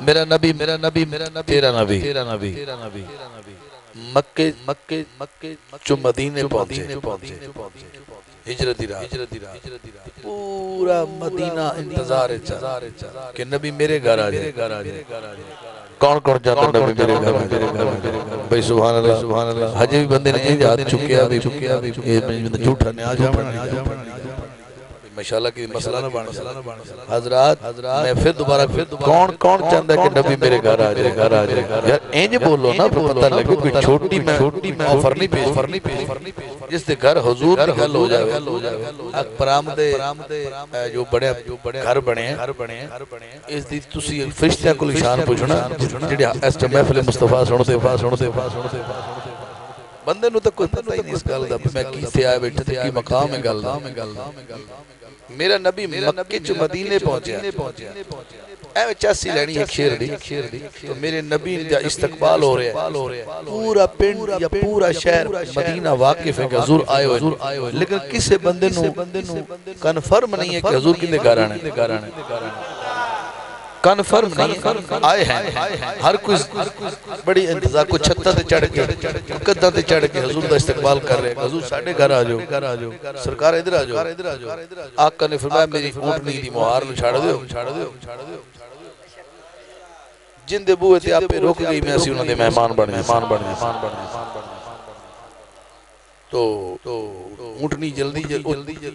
میرا نبی تیرا نبی مکے جو مدینے پہنچے ہجرت دی رات پورا مدینہ انتظار چاہ کہ نبی میرے گھر آ جائے کون کون جاتا نبی میرے گھر آ جائے بھئی سبحان اللہ حجی بھی بندے نے یاد چکیا بھی جھوٹا نے آ جانا ماشاءاللہ کی مسئلہ نہ بانتا حضرات میں پھر دوبارہ کون چاہتا ہے کہ نبی میرے گھر آ جائے یار اینج بولو نا پھر پتہ لگے کوئی چھوٹی میں آفر نہیں پیش جس دے گھر حضور دی گل ہو جائے اکبرام دے جو بڑے گھر بنے ہیں اس دی تسی فرشتیاں کو نشان پوچھنا جڑے اس محفل مصطفیٰ سنتے بندے نو تک کوئی پتہ ہی نہیں اس گل دا میں کیسے آئے بیٹھے تھے کی مقام ہے گل دا میرا نبی مکے چ مدینے پہنچیا اے چاسی لینی ایک شیر دی تو میرے نبی دا استقبال ہو رہا ہے پورا پنڈ یا پورا شہر مدینہ واقف ہے کہ حضور آئے ہوئے لیکن کسے بندے نو کنفرم نہیں ہے کہ حضور کنے گھر آنے کنفرم نہیں آئے ہیں ہر کوئی بڑی انتظار کو چھتہ تے چڑھ کے قدہ تے چڑھ کے حضور دا استقبال کر رہے ہیں حضور ساڑھے گھر آ جاؤ سرکار ادھر آ جاؤ آقا نے فرمایا میری اونٹنی دی مہار نو چھاڑ دیو جن دے بوئے تھے آپ پہ روک گئی میں اسی انہوں نے مہمان بڑھنے تو اونٹنی جلدی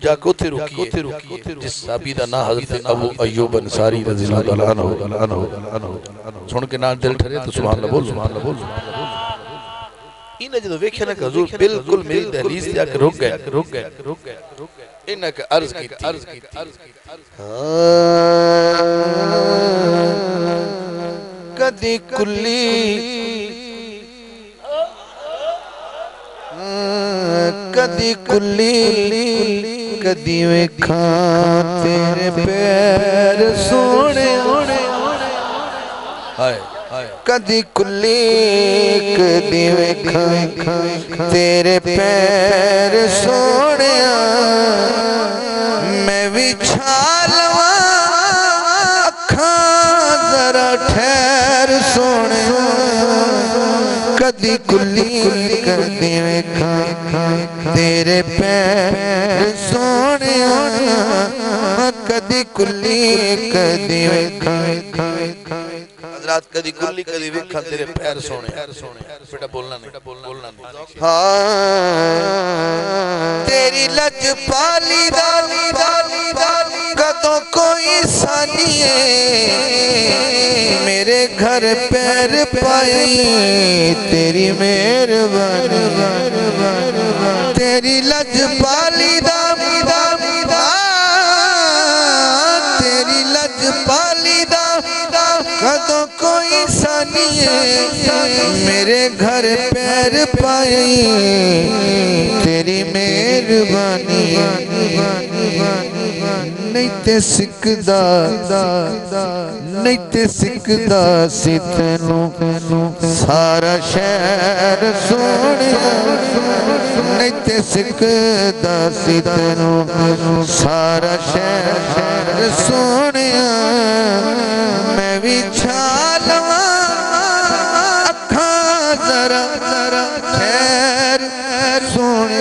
جا کے اتھے روکی جس صحابی دا نا حضرت ابو ایوب انصاری رضی اللہ عنہ سن کے نام دل ٹھرے تو سبحان اللہ بول انہیں جدو ویکھے نا کہ حضور بالکل میری دہلیز دیا کہ رک گئے انہیں کہ عرض کی کدی کلی کدی ویکھاں تیرے پیر سونے کدی کلی کدی ویکھاں تیرے پیر سونے میں بھی چھالواں اکھاں ذرا ٹھہر سونے کدی کلی کدی ویکھاں تیرے پیر سونے کدی کلی کدی ویکھاں حضرات کدی کلی کدی ویکھاں تیرے پیر سونے بیٹا بولنا نہیں تیری لج پالی کدوں کوئی سانی ہے میرے گھر پیر پائی تیری مہربانی تیری لج پالی تیری لج پالی کدوں کوئی سانی ہے میرے گھر پیر پائی تیری مہربانی نہیں تے سکدا سی تینوں سارا شہر سونے نہیں تے سکدا سی تینوں سارا شہر سونے میں بھی چھالواں اکھاں ذرا ٹھہر سونے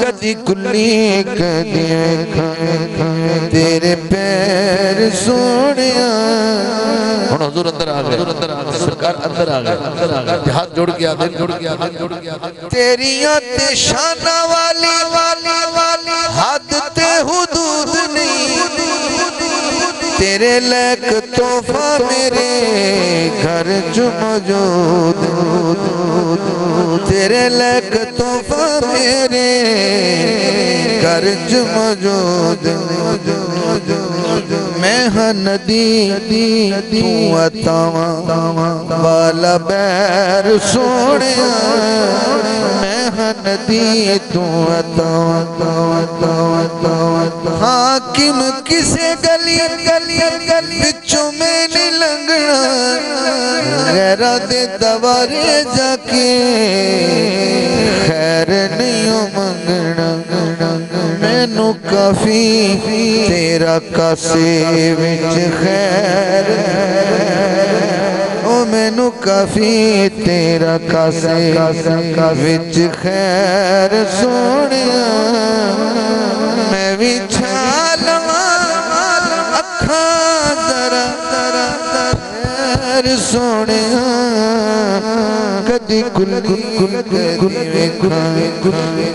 کدی کلی کدی ویکھاں تیرے پیر سونے ہن حضور اندر آ گئے سرکار اندر آ گئے ہاتھ جوڑ کے آدھے تیریاں تے شانہ والی حد تے حدود نہیں تیرے لیک تحفہ میرے گھر جو موجود تیرے لیک تحفہ میرے گھر جو موجود میں ہاں ندی تو عطاواں والا بیر سونے میں ہاں ندی تو عطاواں حاکم کسے گلی بچوں میں نہیں لنگنا غیرہ دے دوارے جا کے خیر نہیں ہو منگنا مینوں کافی تیرا کاسے وچ خیر کافی تیرا کاسے وچ خیر سونیا میں بھی چھالواں اکھاں ذرا خیر سونیا کدی کلی کدی ویکھاں